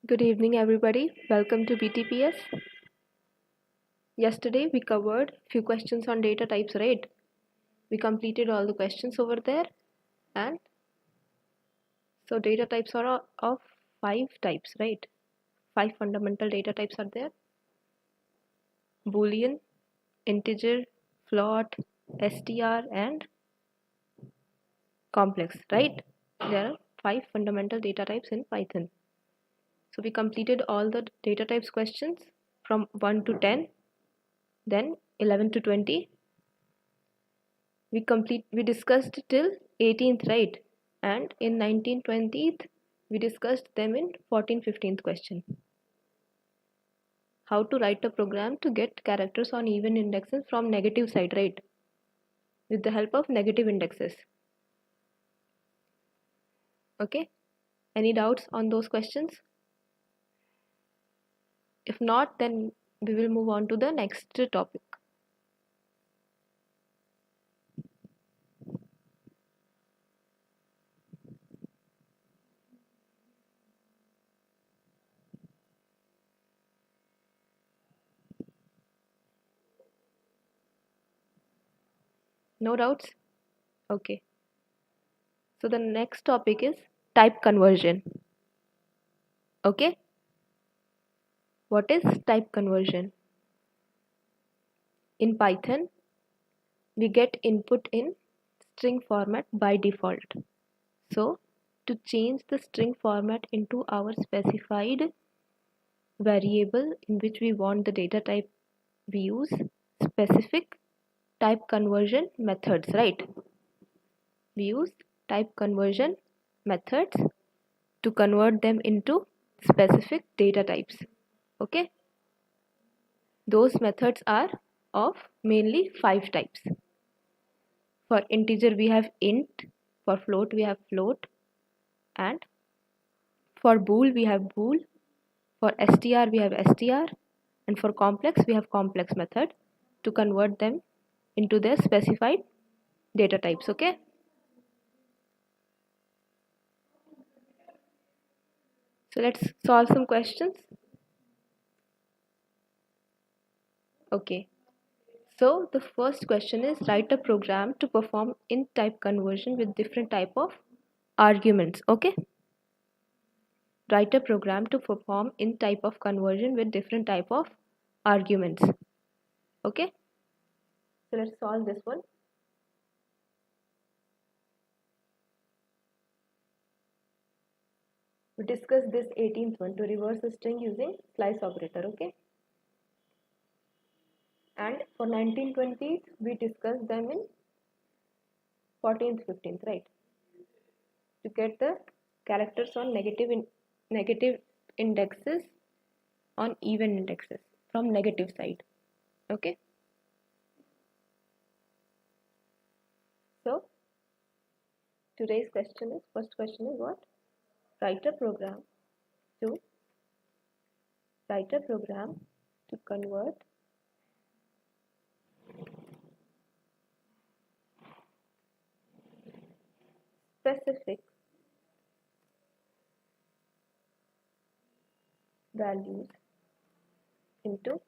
Good evening, everybody. Welcome to BTPS. Yesterday we covered few questions on data types, right? We completed all the questions over there, and so data types are of 5 types, right? 5 fundamental data types are there: Boolean, integer, float, str, and complex, right? There are 5 fundamental data types in Python. So we completed all the data types questions from 1 to 10, then 11 to 20. We discussed till 18th, right? And in 19th, 20th we discussed them in 14th, 15th question. How to write a program to get characters on even indexes from negative side, right? With the help of negative indexes. Okay, any doubts on those questions? If not, then we will move on to the next topic. No doubts? Okay, so the next topic is type conversion. Okay, what is type conversion? In Python, we get input in string format by default. So to change the string format into our specified variable in which we want the data type, we use specific type conversion methods, right? We use type conversion methods to convert them into specific data types. Okay, those methods are of mainly 5 types. For integer we have int, for float we have float, and for bool we have bool, for str we have str, and for complex we have complex method to convert them into their specified data types. Okay, so let's solve some questions. Okay, so the first question is write a program to perform int type conversion with different type of arguments. Okay, write a program to perform int type of conversion with different type of arguments. Okay, so let's solve this one. We discussed this 18th one, to reverse a string using slice operator. Okay, and for 1920s we discussed them in 14th, 15th, right? To get the characters on negative indexes on even indexes from negative side. Okay, so today's question is, first question is what? Write a program to convert specific values into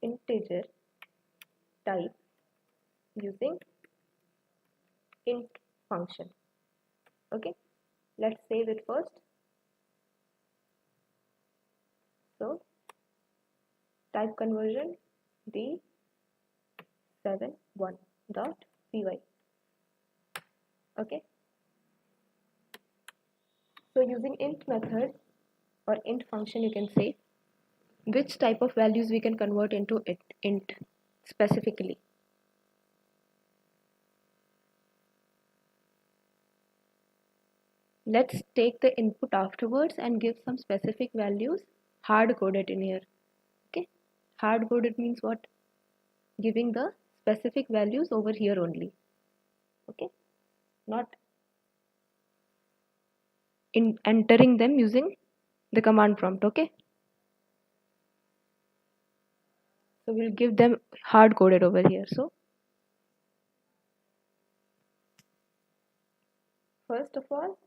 integer type using int function. Okay, let's save it first. So type conversion d71.py. Okay, so using int method or int function, you can say which type of values we can convert into int specifically. Let's take the input afterwards and give some specific values hard coded in here. Okay, hard coded means what? Giving the specific values over here only. Okay, not in entering them using the command prompt. Okay, so we'll give them hard coded over here. So first of all,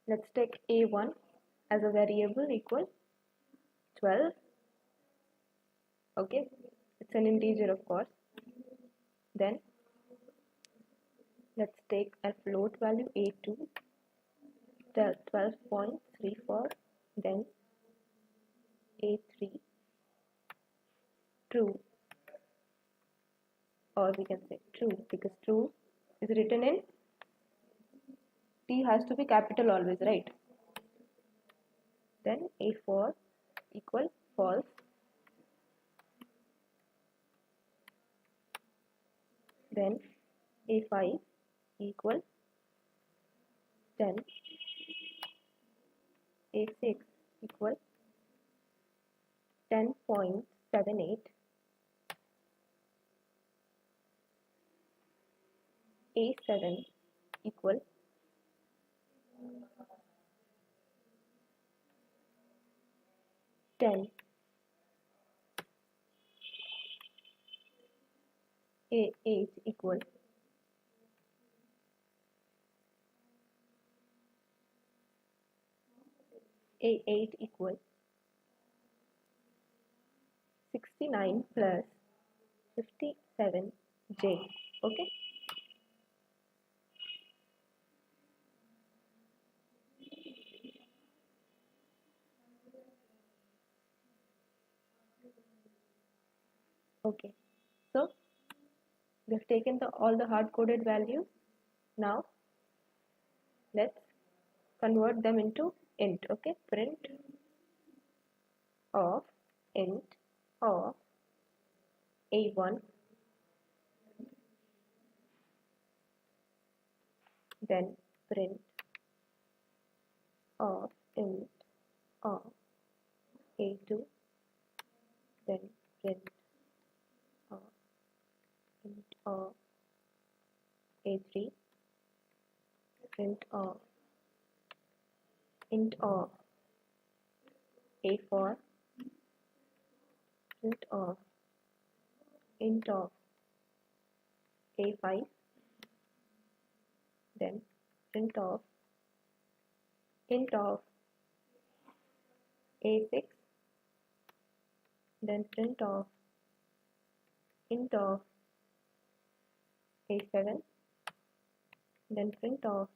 let's take a1 as a variable equal 12. Okay, it's an integer of course. Then let's take a float value a2, 12.34, then a3 true, or we can say true because true is written in T has to be capital always, right? Then a4 equal false, then a5 equal 10, a6 equal 10.78, a7 equal 10, a8 equal 69 plus 57j. Okay. Okay. So we have taken all the hard-coded values. Now let's convert them into int. Okay. Print of int of a1, then print of int of a2, then print of int of a3, print of int of a4, print of int of a5, then print of int of a6, then print of int of a7, then print of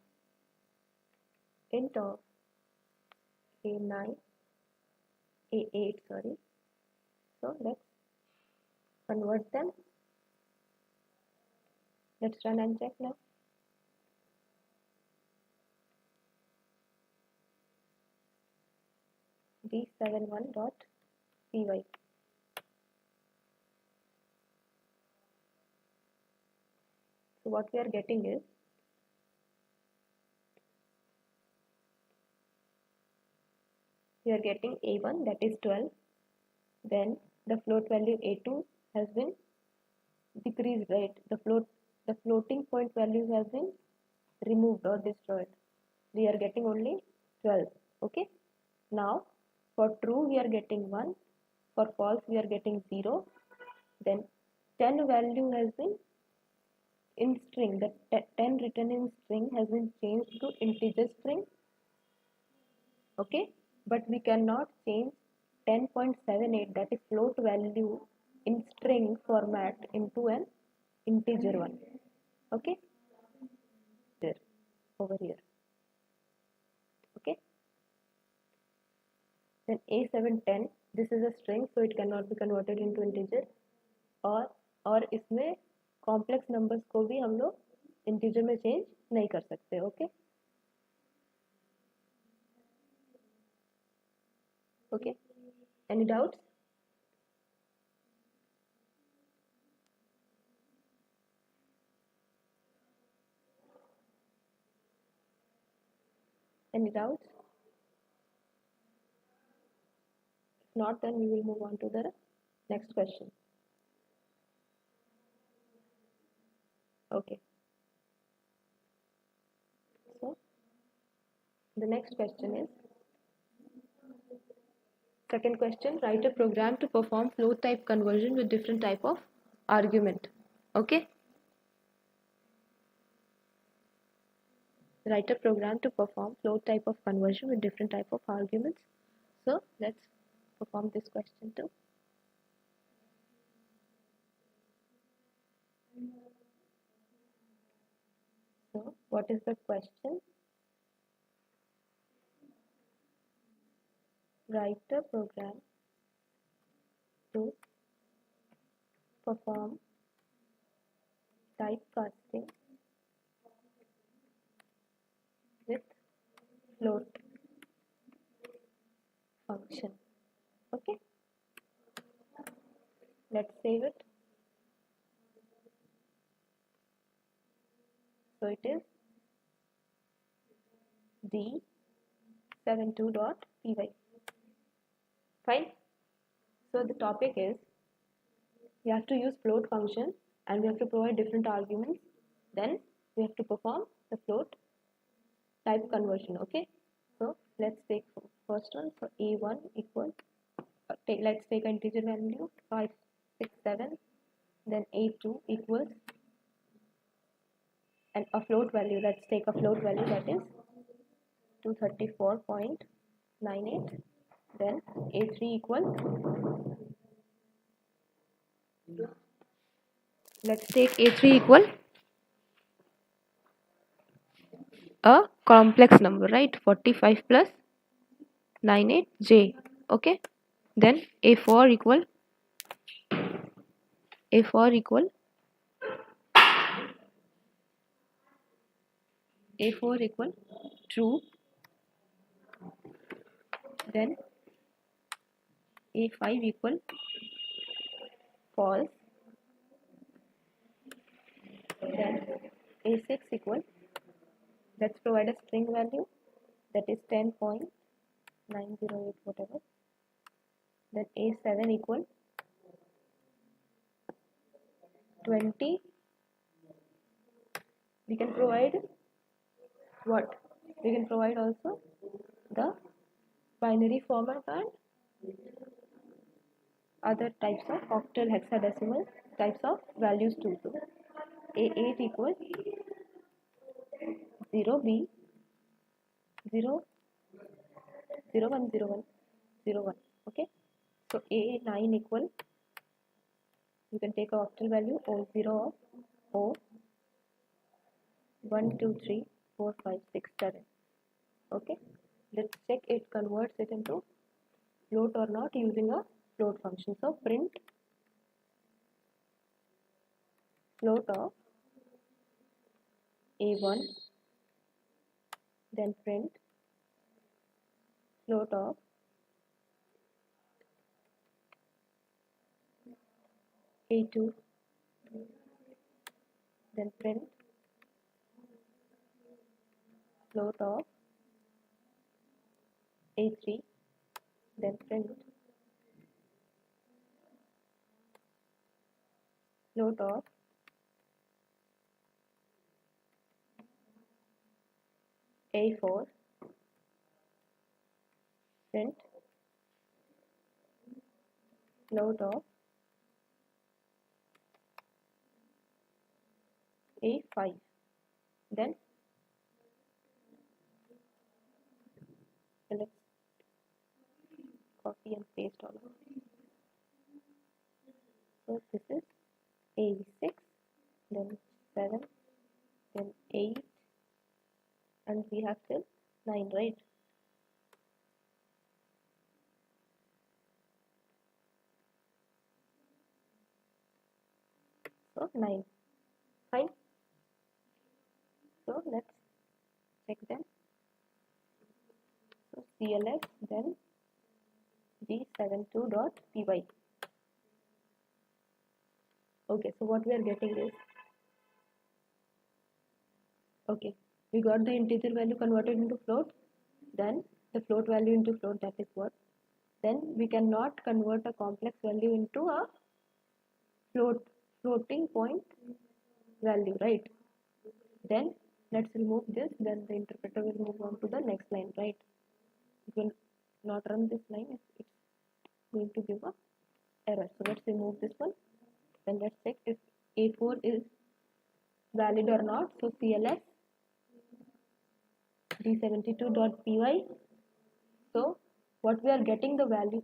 int of a9, a8, sorry. So let's convert them. Let's run and check now. d71.py. So what we are getting is we are getting a1, that is 12. Then the float value a2 has been decreased, right? The floating point values has been removed or destroyed. We are getting only 12. Okay. Now for true we are getting 1. For false we are getting 0. Then 10 value has been in string. The 10 written in string has been changed to integer string. Okay. But we cannot change 10.78, that is float value, in string format into an integer one. Okay. There, over here. Okay. Then a710, this is a string, so it cannot be converted into integer. और इसमें complex numbers को भी हम लोग integer में change नहीं कर सकते. Okay. Okay. Any doubts? Any doubts? If not, then we will move on to the next question. Okay. So the next question is, second question, write a program to perform float type conversion with different type of argument. Okay. Write a program to perform float type of conversion with different type of arguments. So let's perform this question too. So what is the question? Write a program to perform typecasting with float function. Okay, let's save it. So it is d72.py. Fine. So the topic is we have to use float function and we have to provide different arguments. Then we have to perform the float type conversion. Okay. So let's take first one. So a1 equals let's take an integer value 5, 6, 7. Then a2 equals and a float value. Let's take a float value that is 234.98. Then a3 equals, let's take a3 equal a complex number, right? 45 plus 98j. Okay. Then a4 equal a4 equal a4 equal true. Then a5 equal false. Then a6 equal, let's provide a string value that is 10.908 whatever. Then a7 equal 20. We can provide what? We can provide also the binary format and other types of octal hexadecimal types of values too. So a8 equals 0b 0 0 1 0 1 0 1. Okay. So a9 equal, you can take a octal value O0 of O 1 2 3 4 5 6 7. Okay. Let's check it converts it into float or not using a float function. So print float of a1, then print float of a2, then print float of a3, then print float of a4, print float of a5. Then let's copy and paste all of it. So this is a6, then 7, then 8, and we have till 9, right? So 9. Fine. So let's check them. So CLS, then g72.py. Okay, so what we are getting is, okay, we got the integer value converted into float, then the float value into float, that is what. Then we cannot convert a complex value into a floating point value, right? Then let's remove this, then the interpreter will move on to the next line, right? It will not run this line, it's going to give a error. So let's remove this one. Then let's check if a4 is valid or not. So CLS d72.py. So what we are getting, the values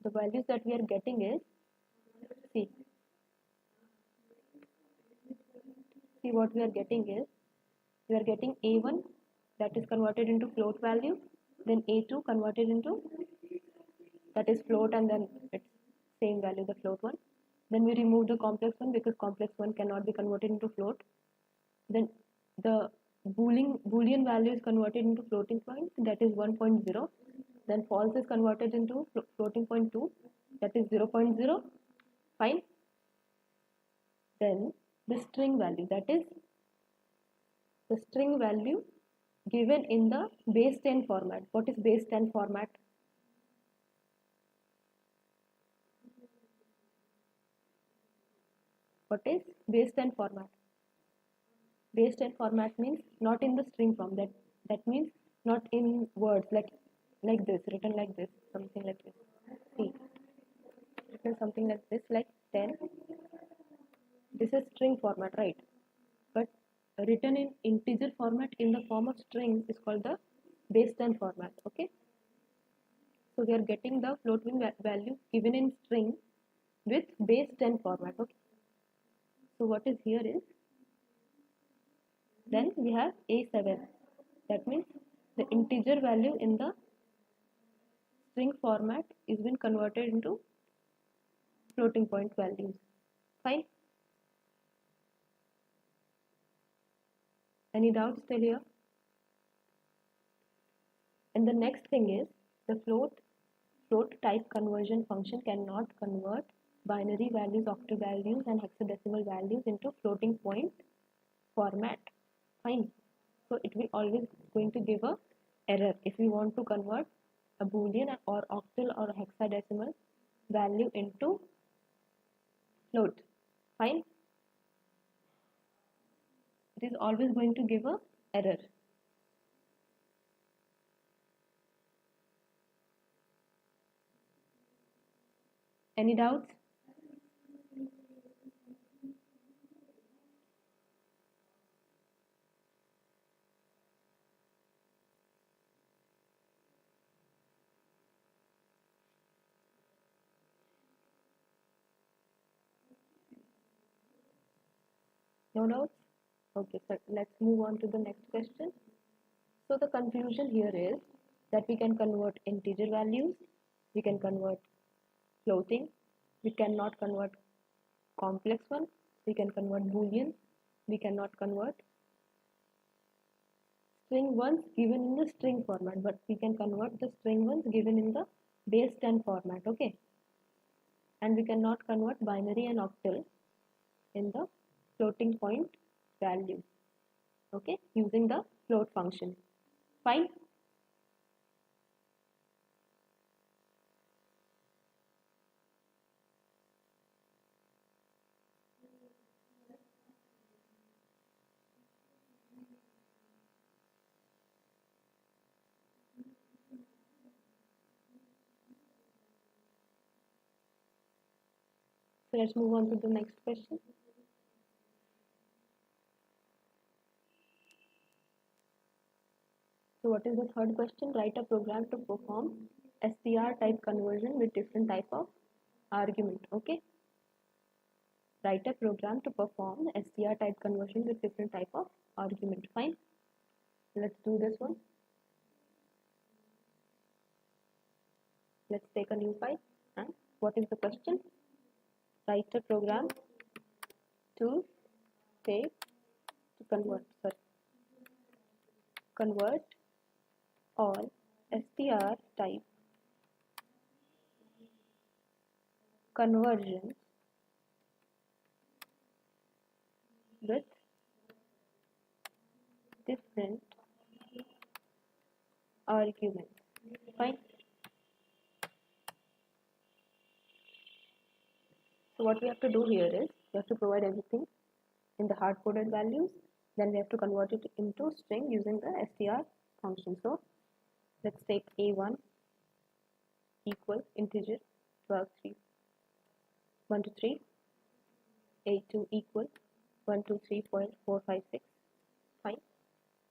that we are getting is, see what we are getting is, we are getting a1 that is converted into float value, then a2 converted into, that is float, and then it's same value, the float one. Then we remove the complex one because complex one cannot be converted into float. Then the boolean value is converted into floating point, that is 1.0. Then false is converted into floating point 2, that is 0.0. Fine. Then the string value, that is the string value given in the base 10 format. What is base 10 format? What is base 10 format? Base 10 format means not in the string form. That means not in words like this, written like this, something like this. See, written something like this, like 10. This is string format, right? But written in integer format in the form of string is called the base 10 format. Okay. So we are getting the floating value given in string with base 10 format. Okay. So what is here is, then we have a7. That means the integer value in the string format is been converted into floating point values. Fine. Any doubts till here? And the next thing is, the float type conversion function cannot convert binary values, octal values, and hexadecimal values into floating point format. Fine. So it will always going to give a error if we want to convert a boolean or octal or hexadecimal value into float. Fine. It is always going to give a error. Any doubts? No doubts? Okay, so let's move on to the next question. So the confusion here is that we can convert integer values, we can convert floating, we cannot convert complex one, we can convert boolean, we cannot convert string ones given in the string format, but we can convert the string ones given in the base 10 format. Okay, and we cannot convert binary and octal in the floating point value. Okay, using the float function. Fine. So let's move on to the next question. So what is the third question? Write a program to perform str type conversion with different type of argument. Okay. Write a program to perform str type conversion with different type of argument. Fine. Let's do this one. Let's take a new file. And what is the question? Write a program to convert all str type conversions with different arguments. Fine. So what we have to do here is, we have to provide everything in the hard-coded values, then we have to convert it into string using the str function. So let's take a1 equal integer 12 3 1 to 3, a2 equal 1 2 3 4 5 6, fine,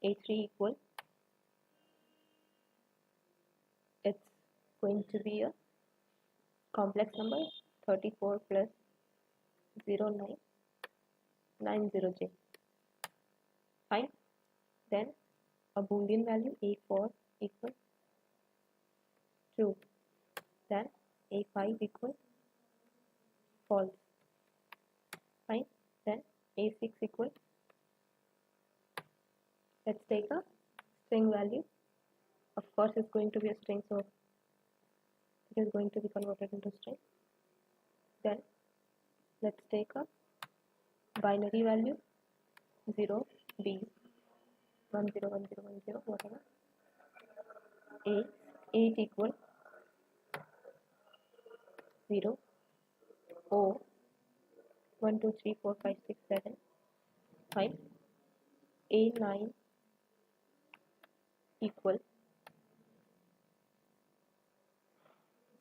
a3 equal going to be a complex number 34 plus 0990J. Fine. Then a Boolean value A4 equal true. Then A5 equal false. Fine. Then A6 equal, let's take a string value. Of course it's going to be a string, so it is going to be converted into string. Then let's take a binary value 0 B 101010 whatever. A8 equal 0 O 1 2 3 4 5 6 7 5. A9 equal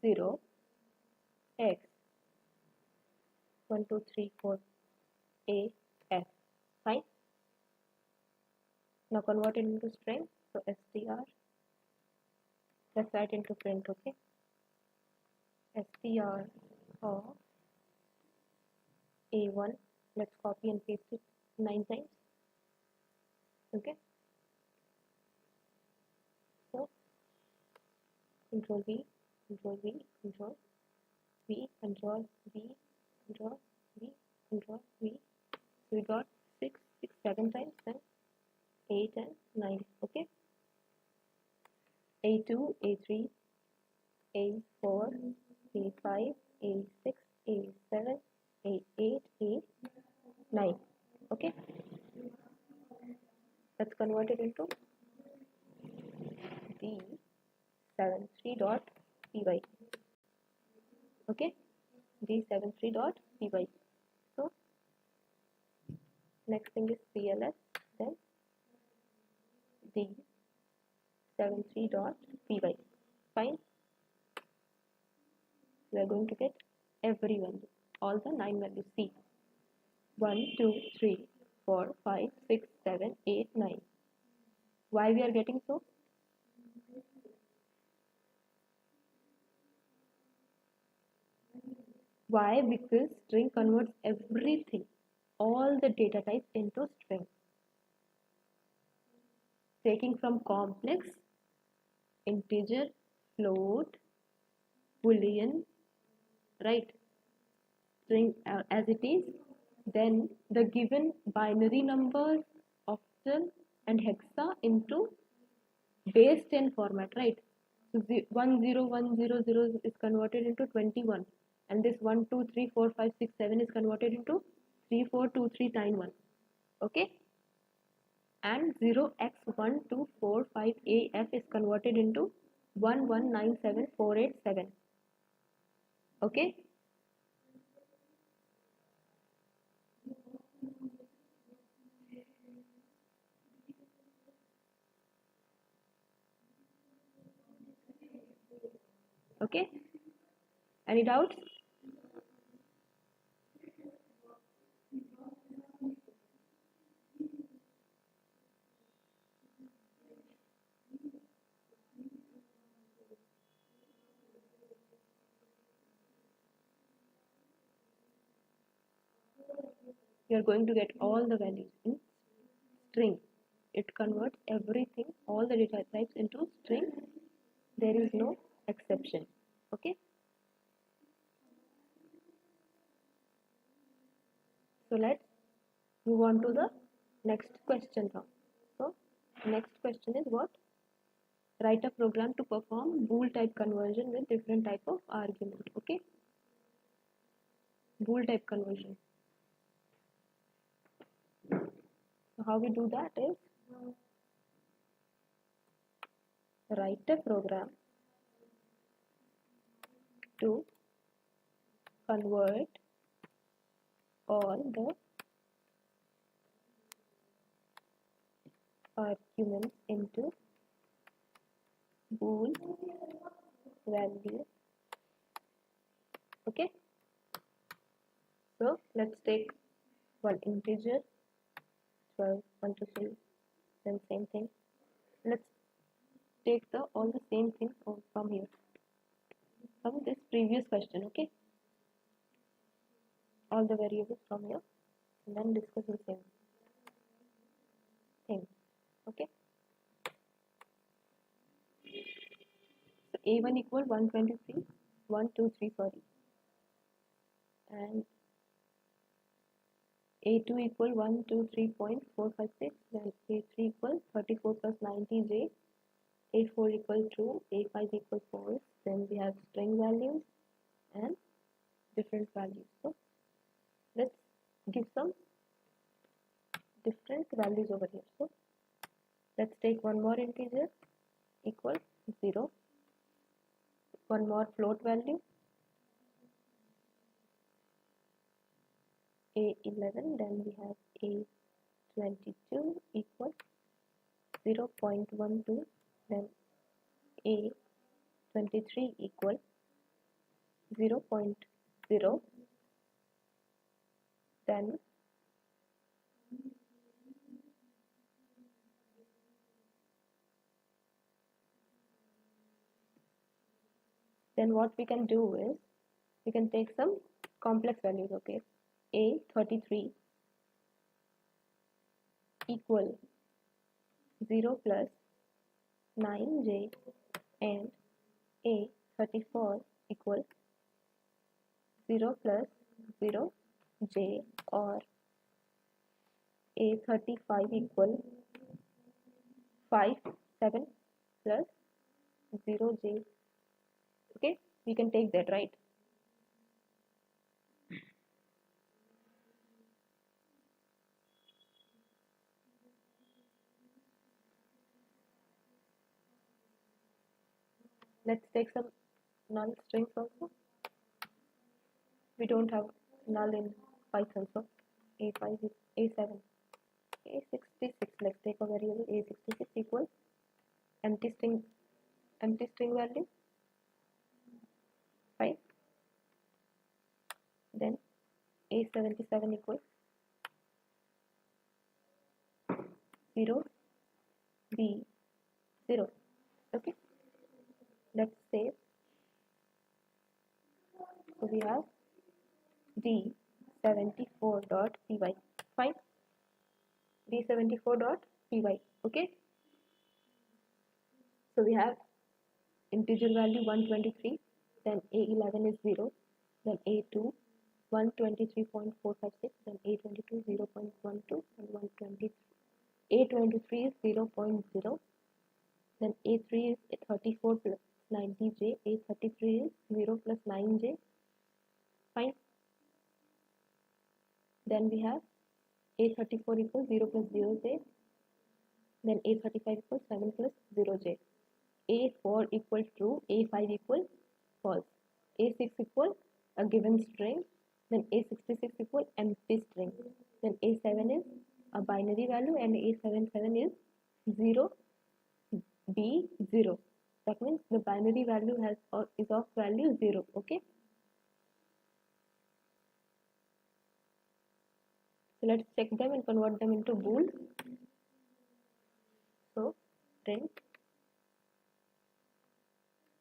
0 X 1 2 3 4 A F. Fine. Now convert it into string. So str, let's write into print. Okay, str of A1, let's copy and paste it 9 times. Okay, so control V, control V, control V, control V, control V, control V. So we got 6, 7 times, then 8 and 9. Okay, A2, A3, A4, A5, A6, A7, A8, A9. Okay, let's convert it into D73.py. Okay, D73.py. So next thing is CLS, then D73.py. Fine. We are going to get every value, all the 9 values. See, 1 2 3 4 5 6 7 8 9. Why we are getting so? Why? Because string converts everything, all the data types into string, taking from complex, integer, float, boolean, right, string as it is, then the given binary numbers, octal and hexa into base 10 format, right? So 10100 is converted into 21, and this 1 2 3 4 5 6 7 is converted into 3 4 2 3 9 1. Okay, and 0x1245AF is converted into 1197487. Okay, okay, any doubts? You are going to get all the values in string. It converts everything, all the data types into string. There is no exception. Okay, so let's move on to the next question now. So next question is what? Write a program to perform bool type conversion with different type of argument. Okay, bool type conversion. So how we do that is write a program to convert all the arguments into bool value. Okay, so let's take one integer 12 1 2 3, then same thing. Let's take all the same thing from here. from this previous question. Okay, all the variables from here, and then discuss the same thing. Okay, so a1 equal 123, 123, sorry, and a2 equal 123.456, then a3 equal 34 plus 90j, a4 equal true, a5 equal false. Then we have string values and different values. So let's give some different values over here. So let's take one more integer equal 0, one more float value a11, then we have a22 equal 0.12, then a23 equal 0.0, then what we can do is we can take some complex values. Okay, a33 equal 0 plus 9j and a34 equal 0 plus 0j, or a35 equal 5 7 plus 0j. Okay, we can take that, right? Let's take some null strings also. We don't have null in Python, so a5 is a7, a66. Let's take a variable a66 equal empty string value 5. Then a77 equal 0 b 0. Okay, let's save. So we have d74.py. Fine, d74.py. Okay, so we have integer value 123, then a11 is 0, then a2 123.456, then a22 0.12, and 123 a23 is 0.0, then a3 is 34 plus 90j, a33 is 0 plus 9j. Fine, then we have a34 equals 0 plus 0j, then a35 equals 7 plus 0j, a4 equal true, a5 equal false, a6 equal a given string, then a66 equal empty string, then a7 is a binary value, and a77 is 0 b 0. That means the binary value is of value 0. Okay, so let's check them and convert them into bool. So print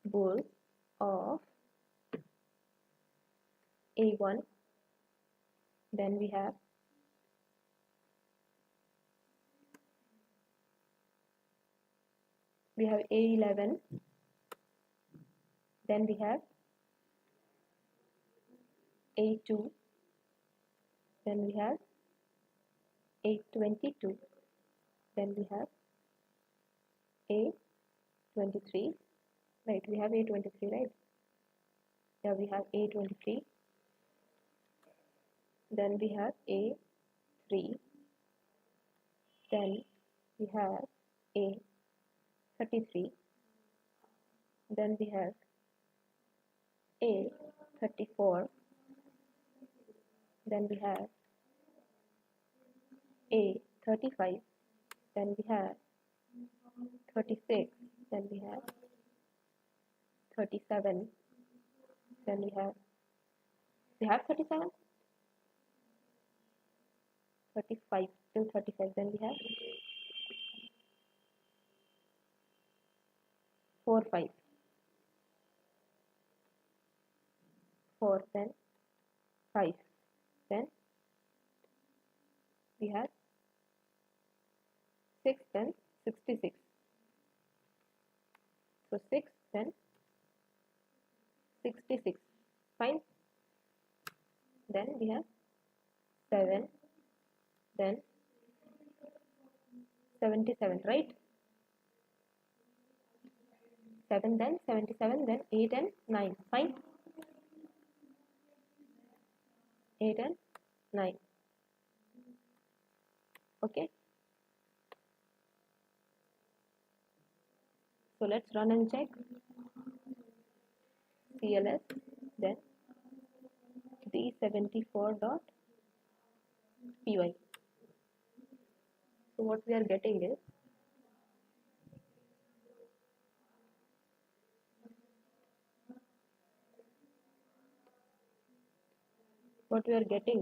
bool of a1, then we have a11, then we have a2, then we have a22, then we have a23, right? We have a23, right? Yeah, we have a23, then we have a3, then we have a33, then we have a34, then we have a35, then we have 36, then we have 37, then we have 37, 35, till 35, then we have 4 5, 4, then 5, then we have 6, then 66. So 6, then 66. Fine. Then we have 7, then 77, right? 7, then 77, then 8 and 9. Fine. 8 and 9. Okay. So let's run and check. CLS, then d74.py. So what we are getting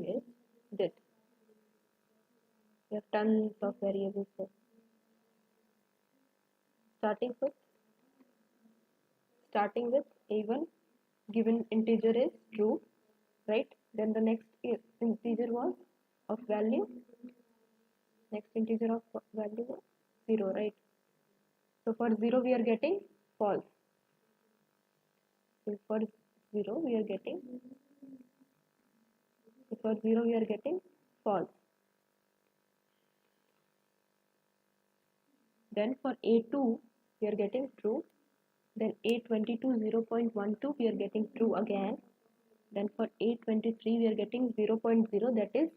is this. We have tons of variables here. Starting with A1, given integer is true, right? Then the next integer was of value. Next integer of value was 0, right? So for 0 we are getting false. So for 0 we are getting false. Then for A2 we are getting true. Then A22 0.12 we are getting true again. Then for A23 we are getting 0.0, that is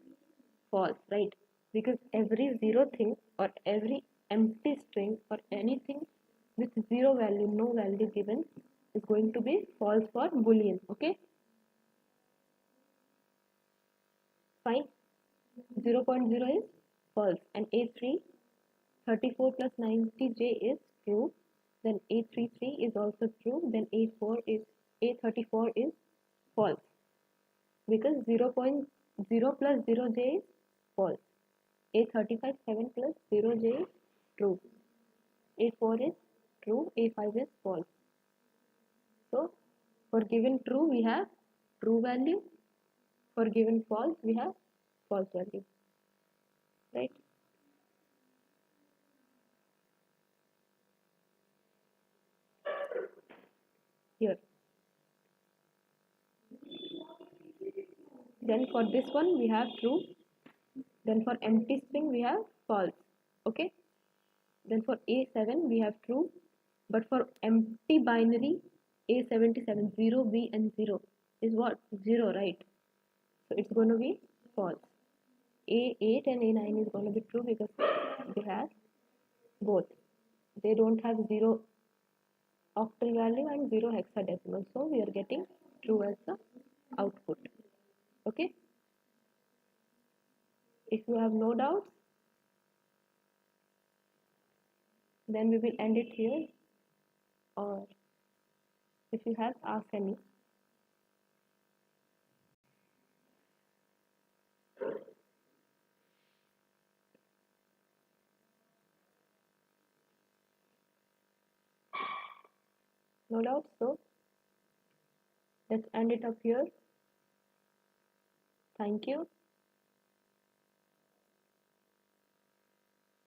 false, right? Because every zero thing or every empty string or anything with zero value, no value given, is going to be false for boolean. Okay, fine. 0.0 is false, and A3 34 plus 90j is true. Then A33 is also true. Then A34 is false, because 0.0 plus 0j is false. A35 7 plus 0j is true. A4 is true. A5 is false. So for given true we have true value. For given false we have false value. Right? Here. Then for this one we have true. Then for empty string we have false. Okay. Then for A7 we have true. But for empty binary A77 0, B and 0 is what? 0, right? So it's going to be false. A8 and A9 is going to be true because they have both. They don't have 0 octal value and 0 hexadecimal. So we are getting true as the output. Okay. If you have no doubts, then we will end it here. Or if you have, ask any. No doubts, so let's end it up here. Thank you.